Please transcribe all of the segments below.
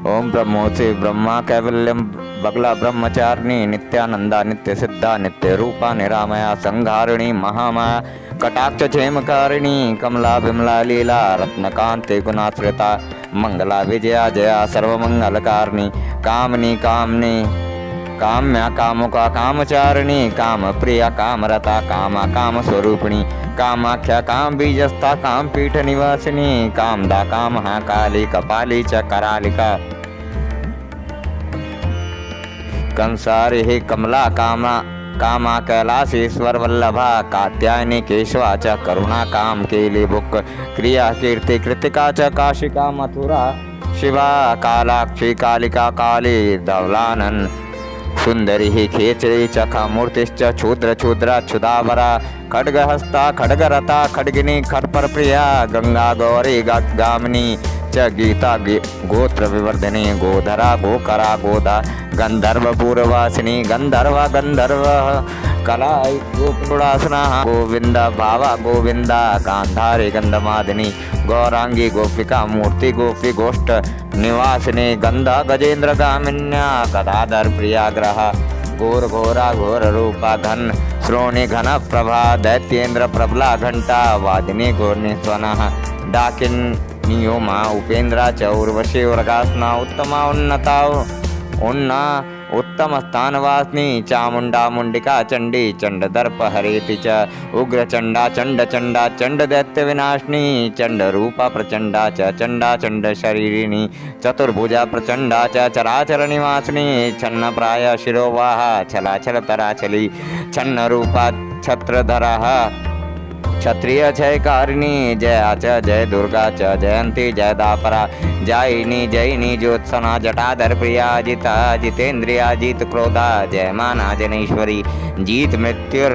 ओम ब्रह्मोत्सि ब्रह्मा कैवल्यम बगला ब्रह्मचारिणी नित्यानंदा नित्य सिद्धा नित्य रूपा निरामया संहारिणी महामाया कटाक्ष क्षेमकारिणी कमला विमला लीला रत्नकांति गुणाश्रिता मंगला विजया जया सर्वमंगलकारिणी कामनी कामनी काम्या कामुका कामचारिणी काम प्रिया कामरता कामा काम स्वरूपिणी कामाख्या काम बीजस्था काम पीठ निवासिनी कामदा काम काली कपाली च करालिका कंसारी ही कमला कामा कामा कैलासेश्वर वल्लभा कात्यायनी केशवा च करुणा काम केली बुक क्रिया कीर्ति कृतिका च काशिका मथुरा शिवा कालाक्षी कालिका काली धवलानन सुंदरी ही खेचरी चखा मूर्तिश्च क्षुद्र क्षुद्राच्युतावरा खड्गहस्ता खड्गरता खड्गिनी खट्पर प्रिया गंगा गौरी गामिनी च गीता गोत्र विवर्धिनी गोधरा गोकरा गोदा गंधर्व पूर्ववासिनी गंधर्वा गंधर्व कला गोपुरासना गोविंद भावा गोविंदा गांधारी गंधमादिनी गौरांगी गोपिका मूर्ति गोपी गोष्ठ निवासिनी गंधा गजेंद्र गामिन्या गदाधर प्रियाग्रह घोर घोरा घोर रूपा घन श्रोणी घन प्रभा दैत्येन्द्र प्रबला घंटा वादिनी घोरनी स्वना डाकिन नियोमा उपेंद्रा च उर्वशी वर्गासना उत्तमा उन्नता उन्ना उत्तम स्थानवासिनी चामुंडा मुंडिका चंडी चंड दर्प हरेति च उग्र चंडा चंड चंडा चंड दैत्य विनाशिनी चंड रूपा प्रचंडा च चंडा चंड शरीरिणी चतुर्भुजा प्रचंडा च चराचर निवासिनी छन्न प्राय शिरोवाहा छलाचल तराचली छन्न रूपा छत्रधरा क्षत्रिय जयकारिणी जया च जय दुर्गा च जयंती जय दापरा जयिनी जयिनी ज्योत्सना जटाधर प्रिया जिता जितेन्द्रिया जीत क्रोधा जयमाना जनेश्वरी जीत मृत्युर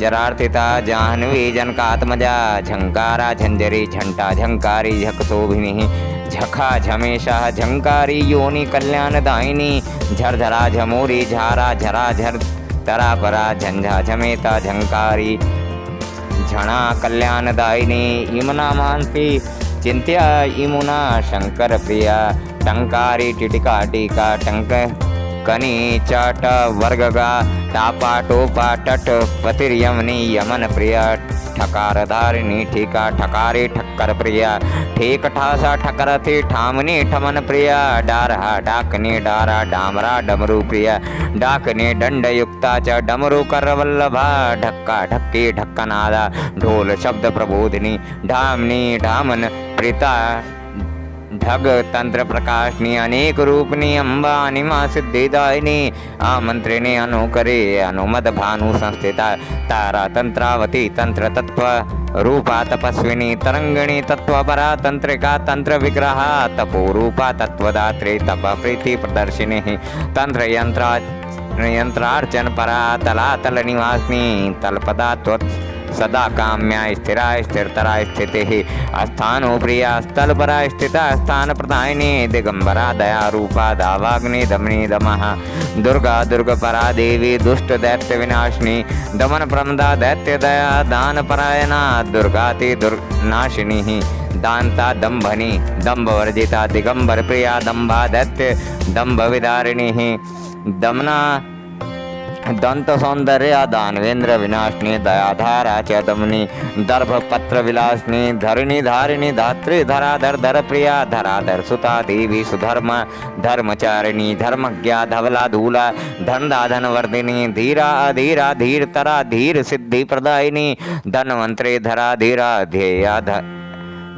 जरार्थिता जाह्नवी जनकात्मजा झंकारा झंझरी झंटा झंकारी झकशोभिनी झखा झमेशा झंकारी योनि कल्याणदायिनी झरझरा झमोरी झारा झरा झर तरापरा झंझा झमेता झंकारी झणा कल्याणदायिनी इमुना मानसी चिंत्या इमुना शंकर प्रिया टंकारी टिटिका टीका टंक कनी चाट वर्गगा टापा टोपा टट पतिर्यमनी यमन प्रिया ठकार धारिणी ठीका ठकारी ठक्कर प्रिया ठीक ठासा ठकरथी ठामनी ठमन प्रिया डारहा डाकनी डारा डामरा डमरू प्रिया डाकनी दंड युक्ता च डमरू कर वल्लभा ढक्का ढक्की ढक्कनादा ढोल शब्द प्रबोधिनी ढामनी ढामन प्रीता ढग तंत्र प्रकाशनी अनेक रूपनी अम्बा अनिमा सिद्धिदायिनी आमंत्रिणी अनुकरे अनुमद भानु संस्थिता तारा तंत्रावती तंत्र तत्व रूपा तपस्विनी तरंगिणी तत्वपरा तंत्रिका तंत्र विग्रहा तपो रूपा तत्वदात्री तप प्रीति प्रदर्शिनी तंत्र यंत्रार्चन परा तलातल निवासिनी तलपदा त्वत् सदा काम्या स्थिरा स्थिरतरा स्थिति स्थानो प्रिया स्थलपरा स्थिता स्थान प्रदायिनी दिगंबरा दया रूपा दावाग्नि दमनी दमः दुर्गा दुर्गपरा देवी दुष्ट दैत्य विनाशिनी दमन प्रमदा दैत्य दया दान परायणा दुर्गाति दुर्नाशिनी दांता दंभनी दंभ वर्जिता दिगंबर प्रिया दंभा दैत्य दंभ विदारिणी दमना दंत सौंदर्य दानवेंद्र विनाशिनी दयाधारा च दमनी दर्भ पत्र विलासिनी धरणी धारिणी धात्री धराधर धर प्रिया धराधर सुता देवी सुधर्म धर्मचारिणी धर्मज्ञा धवला धूला धनदा धनवर्धिनी धीरा अधीरा धीरतरा धीर सिद्धि प्रदायिनी धनवंतरे धरा धीरा ध्येया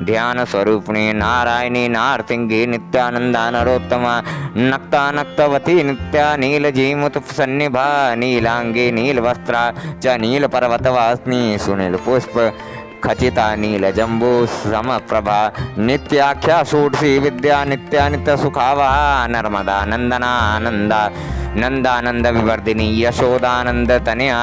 ध्यान स्वरूपिणी नारायणी नारसिंगी नित्यानंदा नरोत्तमा नक्ता नक्तवती नित्या नीलजीमुत सन्निभा नीलांगी नीलवस्त्रा च नील पर्वतवासिनी सुनील पुष्प खचिता नील जंबू समप्रभा नित्याख्या षोडशी विद्या नित्या नित्य सुखावा नर्मदा नंदना आनंदा नंदानंद विवर्धिनी यशोदानंद तनया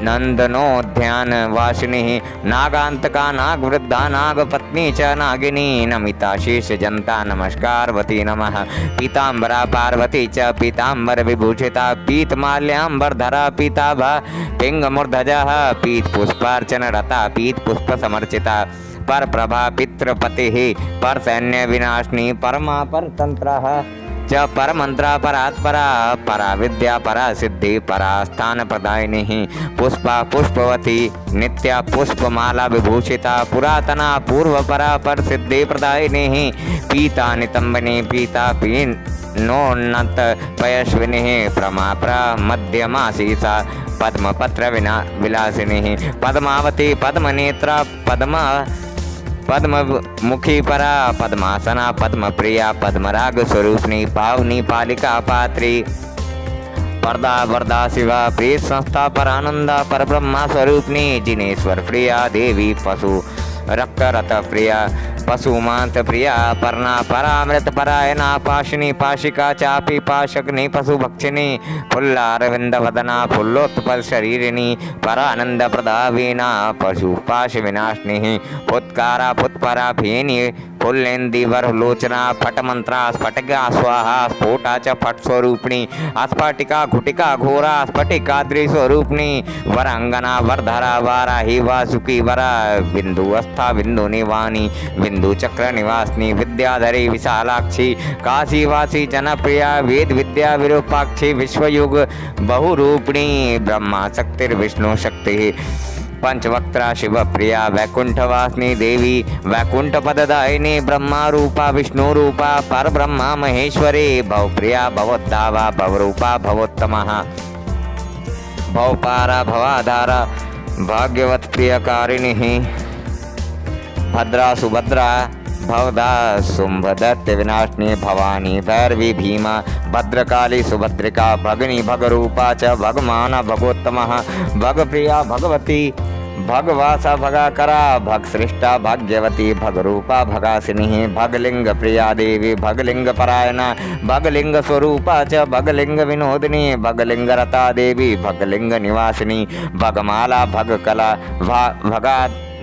नंदनोध्यान वासिनी नागांतका नाग वृद्धा नाग पत्नी च नागिनी नमिता शेष जनता नमस्कारवती नमः पीतांबरा पार्वती च पीतांबर विभूषिता पीतमाल्याम्बर धरा पीताभा पिंग मूर्धजा पीत पुष्पार्चन रता पीत पुष्प समर्चिता पर प्रभा पितृपतिः पर सैन्य विनाशिनी परमा पर तंत्रः च परमंत्रा परात्परा परा विद्या परा सिद्धि परा स्थान प्रदायिनी पुष्पा पुष्पवती नित्या पुष्पमाला विभूषिता पुरातना पूर्व परा पर सिद्धि प्रदायिनी पीता नितंबनी पीता पीन नोन्नत पयस्विनी प्रमा मध्यमासीसा पद्मपत्र विलासिनी पद्मावती पद्मनेत्रा पद्ममुखी परा पद्मासना पद्मप्रिया पद्मराग स्वरूपिणी पावनी पालिका पात्री पर्दा वरदा शिवा प्रिय संस्था पर आनंदा पर ब्रह्मा स्वरूपिणी जिनेश्वर प्रिया देवी पशु रक्त रथ प्रिया पशुमांत प्रिया पर्णा परामृत परायणा पाशिनी पाशिका चापी पाशग्नि पशु भक्षिणी फुल्लारविंद वदना फुल्लोत्पल शरीरिणी परानंद प्रदा वीणा पशु पाश विनाशिनी फुत्कारा फुत्परा फेनी फुल्लेंदी वरलोचना फटमंत्रा स्फटिका स्वाहा स्फोटा च फट स्वरूपिणी स्फटिका घुटिका घोरा स्फटिका स्वरूपिणी वरांगना वरधरा वाराही वासुकी वरा बिंदु अस्था बिंदु निवाणी बिंदु चक्र निवासिनी विद्याधरी विशालाक्षी काशीवासी जनप्रिया वेद विद्या विरूपाक्षी विश्वयुग बहुरूपिणी ब्रह्मा शक्तिर्विष्णु शक्ति पंचवक्त्रा शिव प्रिया वैकुंठवासिनी देवी वैकुंठ पददायिनी ब्रह्मा रूपा विष्णु रूपा पर ब्रह्मा महेश्वरी भवप्रिया भवोद्धावा भवरूपा भवोत्तमः भवपारा भवाधारा भाग्यवत प्रियकारिणी भद्रा सुभद्रा भवदा शुंभदत्त विनाशिनी भवानी भैरवी भीमा भद्रकाली सुभद्रिका भगिनी भगरूपा च भगमाना भगोत्तमः भगप्रिया भगवती भगवासा भगाकरा भगश्रेष्ठा भाग्यवती भगरूपा भगासिनी भगलिंग प्रिया देवी भगलिंग परायणा भगलिंग स्वरूपा च भगलिंग विनोदिनी भगलिंग रता देवी भगलिंग निवासिनी भगमाला भगकला भगा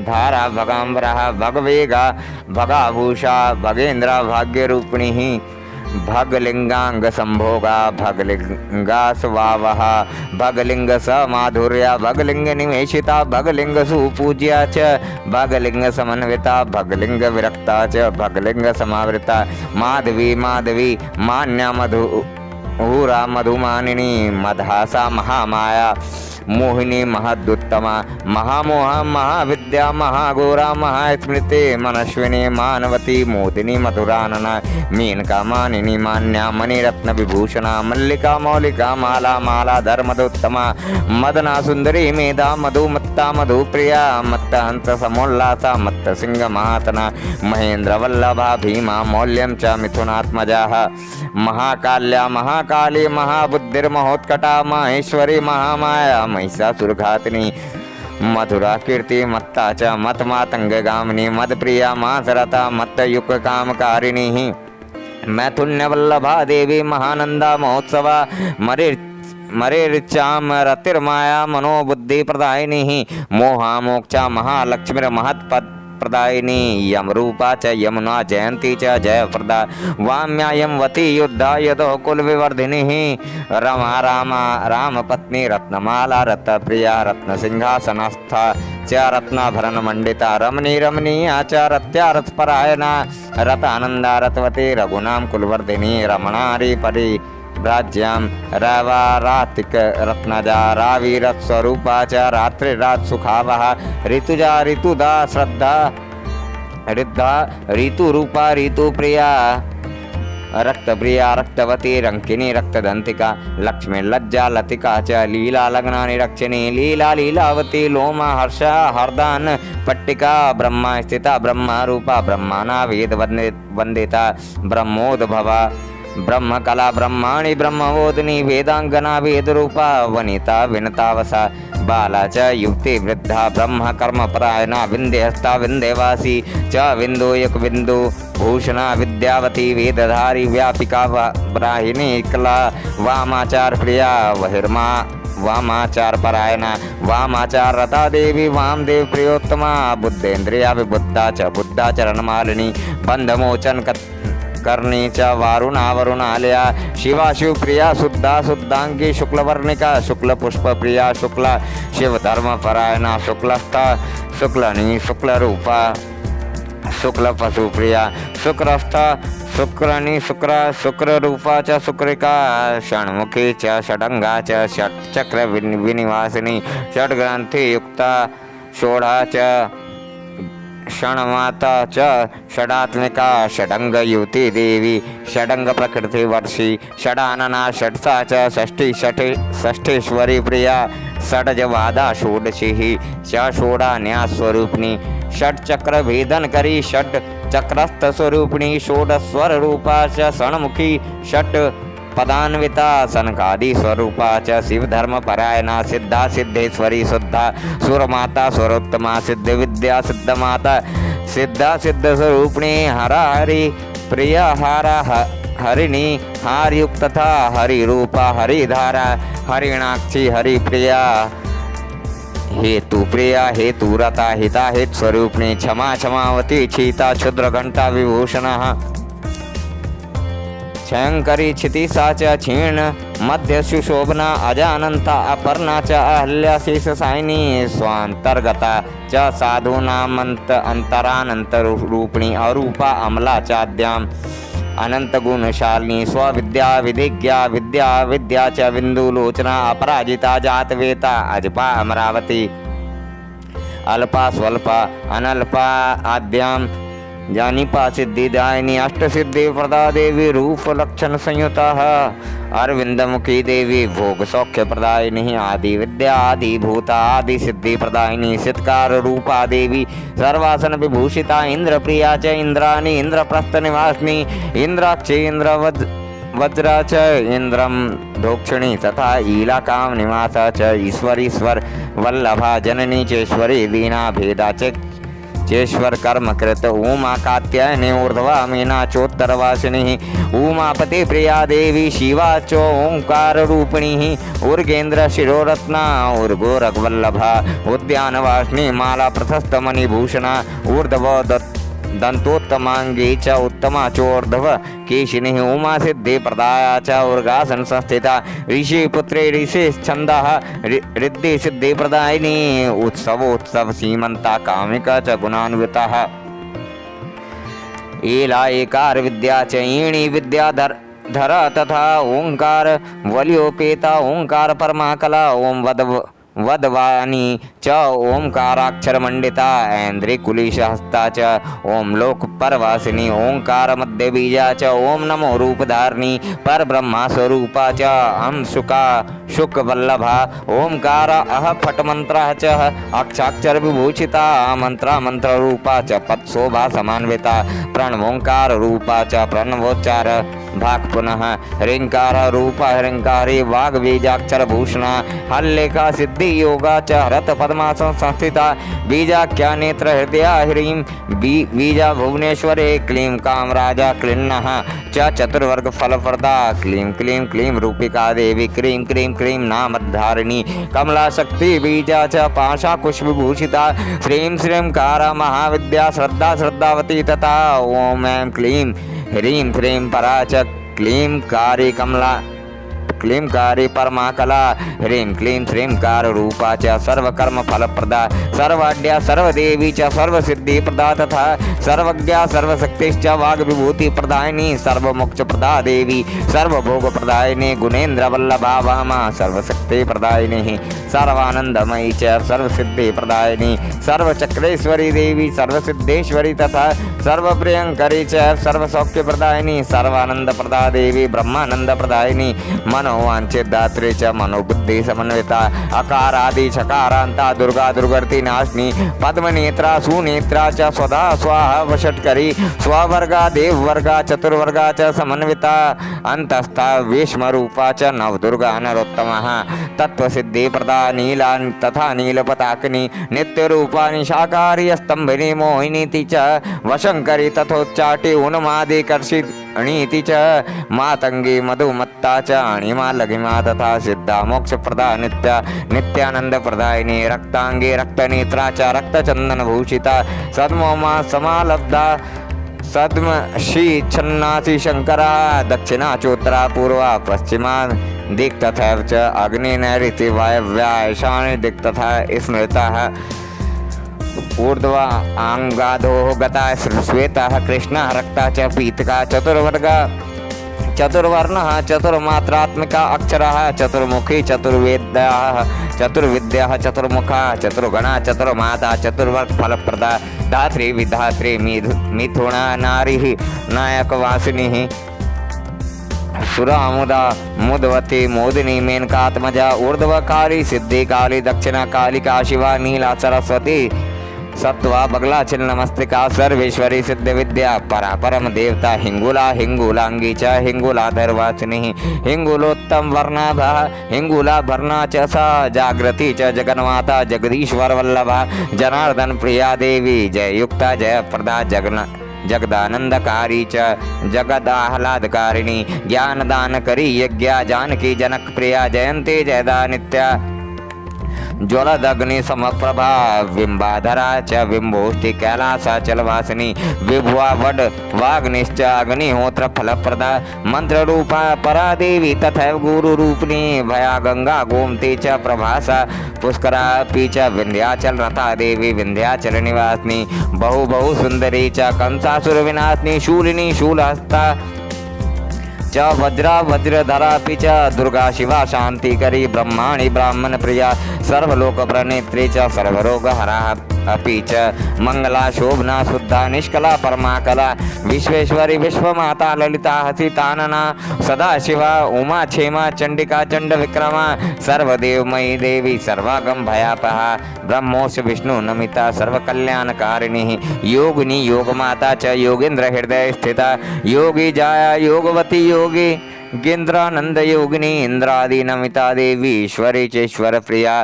धारा भगाम्बरा भगवेगा भगाभूषा भगेन्द्रा भाग्यरूपिणी भगलिंगांग संभोगा भगलिंगा स्वावहा भगलिंग समाधुर्या भगलिंग निवेशिता भगलिंग सुपूज्या च भगलिंग समन्विता भगलिंग विरक्ता च भगलिंग समावृता माधवी माधवी मान्या मधुरा मधुमानिनी मधासा महामाया मोहिनी महदुत्तमा महामोहा महाविद्या महागोरा महास्मृति मनस्विनी मानवती मोदिनी मधुरानना मीनका मानिनी मान्या मणिरत्न विभूषणा मल्लिका मौलिका माला माला धर्मदुत्तमा मदना सुंदरी मेधा मधुमत्ता मधुप्रिया मत्त हंस समोल्लासा मत्त सिंह महातना महेंद्र वल्लभा भीमा मौल्यम च मिथुनात्मजाः महाकाल्या महाकाली महाबुद्धिर्महोत्कटा माहेश्वरी महामाया महिषासुरघातिनी मधुरा कीर्ति मत्ता च मत मातंगगामिनी मद प्रिया मासरता मत्त युग कामकारिणी मैथुन्य वल्लभा देवी महानंदा महोत्सवा मरेर्चाम रतिर्माया मनोबुद्धि प्रदायिनी मोहा मोक्षा महालक्ष्मी महत्पद प्रदायिनी यमरूपा च यमुना जयंती च जयप्रदा वाम्या यमवती युद्धा यदो कुल विवर्धिनी रमा रामा राम पत्नी रत्नमाला रत्नप्रिया रत्नसिंहासनस्था च रत्नाभरण मंडिता रमणी रमणीया च रत्या रथपरायणा रतानंदा रतवती रघुनाम कुलवर्धिनी रमणारी परि राज्याम रवारातिक रत्नजा रावीरत स्वरूपा च रात्रिरात सुखावः ऋतुजा ऋतुदा श्रद्धा रिद्धा ऋतुरूपा ऋतुप्रिया रक्तप्रिया रक्तवती रंकिनी रक्तदंतिका लक्ष्मी लज्जा लतिका च लीला लग्नानि रक्षिणी लीला लीलावती लोमा हर्षा हरदान पट्टिका ब्रह्मा स्थिता ब्रह्मा रूपा ब्रह्माना वेद वंदिता ब्रह्मोद्भवा ब्रह्म कला ब्रह्माणि ब्रह्मवोदिनी वेदांगना वेद रूपा वनिता विनतावसा बाला च युक्ति वृद्धा ब्रह्म कर्म परायणा विंध्यस्ता विंध्यवासी च विंदु युक विंदु भूषणा विद्यावती वेदधारी व्यापिका ब्राहिणी कला वामाचार प्रिया वहिर्मा वामाचार परायणा वामाचार रता देवी वामदेव प्रियोत्तमा बुद्धेन्द्रिया विबुद्धा च बुद्धा चरणमालिनी बंधमोचन करनी च वारुणा वरुणालया शिवा शिव प्रिया शुद्धा शुद्धांगी शुक्लवर्णिका शुक्ल पुष्प प्रिया शुक्ला शिव धर्म परायणा शुक्लस्था शुक्लनी शुक्ल रूपा शुक्ल पशुप्रिया शुक्रस्थ शुक्रनी शुक्र शुक्ररूपा च शुक्रिका षण्मुखी च षडंगा च षट्चक्र विनिवासिनी षड्ग्रंथि युक्ता षोडा च षण्माता च षडात्मिका षडंग युति देवी षडंग प्रकृति वर्षी षडानना षट्सा च षष्ठीश्वरी प्रिया षडजवादा षोडशी च षोडा न्यासस्वरूपिणी षट्चक्र भेदन करी षट चक्रस्थ स्वरूपिणी षोडस्वर रूपा च षण्मुखी षट पदान्विता सनकादि स्वरूपा च शिव धर्म परायणा सिद्धा सिद्धेश्वरी शुद्धा सुरमाता स्वरोत्तमा सिद्ध विद्या सिद्ध माता सिद्धा सिद्ध स्वरूपिणी हरा हरि प्रिया हारा हरिणी हारयुक्त तथा हरिरूपा हरिधारा हरिणाक्षी हरिप्रिया हेतु प्रिया हेतु रता हिता हित स्वरूपिणी क्षमा क्षमावती क्षीता क्षुद्र घंटा विभूषण शंकरी क्षितिसा च क्षीण मध्य सुशोभना अजानंता अपर्णा च अहल्या शेष साइनी स्वांतर्गता च साधूनामंत अंतरानंत रूपिणी अरूपा अमला चाद्याम अनंत गुणशालिनी स्विद्या विधिज्ञा विद्या विद्या च बिंदुलोचना अपराजिता जातवेता अजपा अमरावती अल्पा स्वल्पा अनल्पा आद्याम जानीपा सिद्धिदायिनी अष्टसिद्धि प्रदा देवी रूप लक्षण संयुता अरविंदमुखी देवी भोग सौख्य प्रदायिनी आदि विद्या आदि भूता आदि सिद्धि प्रदायिनी सिद्धकार रूपा देवी सर्वासन विभूषिता इंद्र प्रिया च इंद्राणी इंद्रप्रस्थ निवासिनी इंद्राक्षी इंद्र वज्रा च इंद्रम धोक्षिणी तथा ईला काम निवासा च ईश्वर वल्लभा जननी चेश्वरी दीना भेदा चेश्वर कर्म कृत उमा कात्यायनी ऊर्ध्वा मीना चोत्तरवासिनी उमापति प्रिया देवी शिवा चो ओंकार रूपिणी उर्गेन्द्र शिरोरत्ना उर्गोरगवल्लभा उद्यानवासिनी माला प्रशस्त मणिभूषणा ऊर्ध्व दंतोत्तमांगी च उत्तमा चोर्धव केशिनी उमा सिद्धि प्रदाया च उर्गासन संस्थिता ऋषि पुत्रे ऋषि छंदः रिद्धि सिद्धि प्रदायिनी उत्सव सीमंता कामिका च गुणान्विता ईला एकार विद्या च ईणी विद्याधर तथा ओंकार वलियोपेता ओंकार परमा ओम वदवानी च ओंकाराक्षर मंडिता ऐन्द्रिकुलिश हस्ता च ओम लोक परवासिनी ओंकार मध्य बीजा च ओम नमो रूपधारिणी पर ब्रह्मा स्वरूपा च हम शुक वल्लभा ओंकार अह फट मंत्र च अक्षाक्षर विभूषिता मंत्र रूपा च पद शोभा समान्विता प्रणवोंकार रूपा च प्रणवोच्चार भाग पुनः ह्रींकार रूपा ह्रींकारी वाग बीजाक्षर भूषणा हल्लेखा सिद्धि योगा च हरत पद्मासन संस्थिता बीजाख्या नेत्र हृदया ह्रीं बीजा भुवनेश्वरे क्लीं काम राजा क्लिन्नः च चतुर्वर्ग फलप्रदा क्लीं क्लीं क्लीं रूपिका देवी क्रीं क्रीं क्रीं नामधारिणी कमला शक्ति बीजा च पाशा कुशविभूषिता श्रीं श्रीं कारा महाविद्या श्रद्धा श्रद्धावती तथा ओम ऐं क्लीं ह्रीं ह्रीं परा च क्लीं कारी कमला क्लीं कारी परमा कला ह्रीं क्लीं श्रीं कार रूपा च सर्वकर्म फलप्रदा सर्वाढ्या सर्वदेवी च सर्वसिद्धि प्रदा तथा सर्वज्ञा सर्वशक्तिश्च वाग विभूति प्रदायिनी सर्वमोक्ष प्रदा देवी सर्वभोग प्रदायिनी गुणेन्द्र वल्लभा वामा सर्वशक्ति प्रदायिनी सर्वानंदमयी च सर्वसिद्धि प्रदायिनी सर्वचक्रेश्वरी देवी सर्वसिद्धेश्वरी तथा सर्वप्रियंकरी च सर्वसौख्य प्रदायिनी सर्वानंद प्रदा देवी ब्रह्मानंद प्रदायिनी मनोवांछित दात्री च मनोबुद्धि समन्विता अकार आदि चकारांता दुर्गा दुर्गति नाशिनी पद्मनेत्रा सुनेत्रा च स्वधा स्वाहा वषट्करी स्ववर्गा देववर्गा चतुर्वर्गा च समन्विता अंतस्था विष्मरूपा च नवदुर्गा नरोत्तमः तत्वसिद्धि प्रदा नीला तथा नीलपताकिनी नित्यरूपा निशाकारी स्तंभिनी मोहिनीति च वशंकरी तथोच्चाटी उन्मादिकर्षि अणीति च मातंगी मधुमत्ता च अणिमा लघिमा तथा सिद्धा मोक्ष प्रदा नित्यानंद प्रदायिनी रक्तांगी रक्तनेत्रा च रक्तचंदन भूषिता सद्मोमा समालब्धा सद्म श्री छन्नासी शंकरा दक्षिणा चोत्तरा पूर्वा पश्चिमा दिक् तथा च अग्नि नैऋति वायव्या ईशान्य दिक् तथा स्मृता ऊर्ध्वा आंगाधो गता श्वेतः कृष्णः रक्ता च पीतका चतुर्वर्गा चतुर्वर्णः चतुर्मात्रात्मिका अक्षरः चतुर्मुखी चतुर्वेद्याः चतुर्विद्याः चतुर्मुखा चतुर्गणा चतुर्माता चतुर्वर्ग फलप्रदा धात्री विधात्री मिथुना नारी नायकवासिनी सुरामुदा मुदवती मोदिनी मेनकात्मजा ऊर्ध्वकाली सिद्धिकाली दक्षिणाकालिका शिवा नीला सरस्वती सत्वा बगला छिन्न मस्तिका सर्वेश्वरी सिद्ध विद्या परा परम देवता हिंगुला हिंगुलांगी च हिंगुलाधर्वाचिनी हिंगुलोत्तम वर्णाभा हिंगुलाभरणा च सा जागृति च जगन्माता जगदीश्वर वल्लभा जनार्दन प्रिया देवी जय युक्ता जय प्रदा जगदानंदकारी च जगदाह्लादकारिणी ज्ञानदान करी यज्ञा जानकी जनक प्रिया जयंती जयदा नित्या ज्वलदग्नि समप्रभा बिंबाधरा च बिंबोष्टि कैलासाचलवासिनी विभुआ वड वाग्निश्च अग्निहोत्र फलप्रदा मंत्र रूपा परा देवी तथैव गुरु रूपिणी भया गंगा गोमती च प्रभासा पुष्करा च विंध्याचल रता देवी विंध्याचल निवासिनी बहु बहु सुंदरी च कंसासुर विनाशिनी शूलिनी शूलहस्ता च वज्रा वज्रधरा च दुर्गा शिवा शांतिकरी ब्रह्माणी ब्राह्मण प्रिया सर्वलोक प्रणेत्री च सर्वरोग हरा अपि च मंगला शोभना शुद्धा निष्कला परमाकला विश्वेश्वरी विश्वमाता ललिता हसितानना सदा शिवा उमा क्षेमा चंडिका चंड विक्रमा सर्वदेवमयी देवी सर्वागम भयापहा ब्रह्मोष विष्णु नमिता सर्वकल्याणकारिणी योगिनी योगमाता च योगेंद्र हृदय स्थिता योगी जाया योगवती योगी गेंद्रानंद योगिनी इंद्रादि नमिता देवी ईश्वरी चेश्वर प्रिया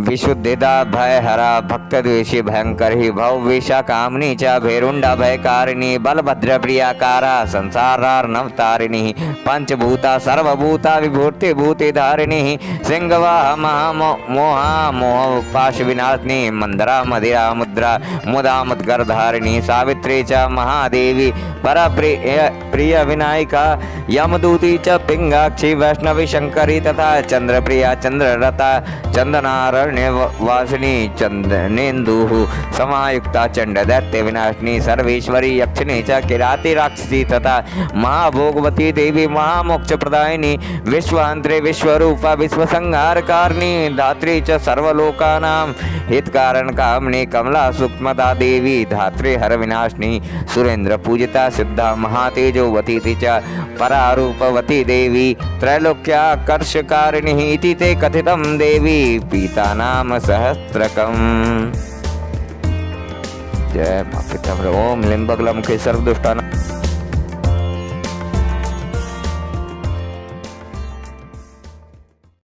विशुद्धिदा भयहरा भक्तद्वेषी भयंकरी भवविषा कामनी च भैरुंडा भयकारिणी बलभद्र प्रियाकारा संसारार्णवतारिणी पंचभूता सर्वभूता विभूति भूति धारिणी सिंहवाह महामोहा मोह पाश विनाशिनी मंदरा मदिरा मुद्रा मुदा मुद्गरधारिणी सावित्री च महादेवी पर प्रिय विनायिका यमदूती च पिंगाक्षी वैष्णवी शंकरी तथा चंद्रप्रिया चंद्ररता चंदनारण्यवासिनी चंदनेन्दुः समायुक्ता चंड दैत्य विनाशिनी सर्वेश्वरी यक्षिणी च किराती राक्षसी तथा महाभोगवती देवी महामोक्ष प्रदायिनी विश्वांतरे विश्वरूपा विश्वसंहारकारिणी धात्री च सर्वलोकानां हितकारण कामनी कमला सूक्ष्मता देवी धात्री हर विनाशिनी सुरेंद्र पूजिता सिद्धा महातेजोवती च परारूपवती देवी त्रैलोक्याकर्षकारिणी इति ते कथितं देवी पीता नाम सहस्त्रकम्। जय माँ पिताम्बर। ओम लिंबगलम के सर्वदुष्टानां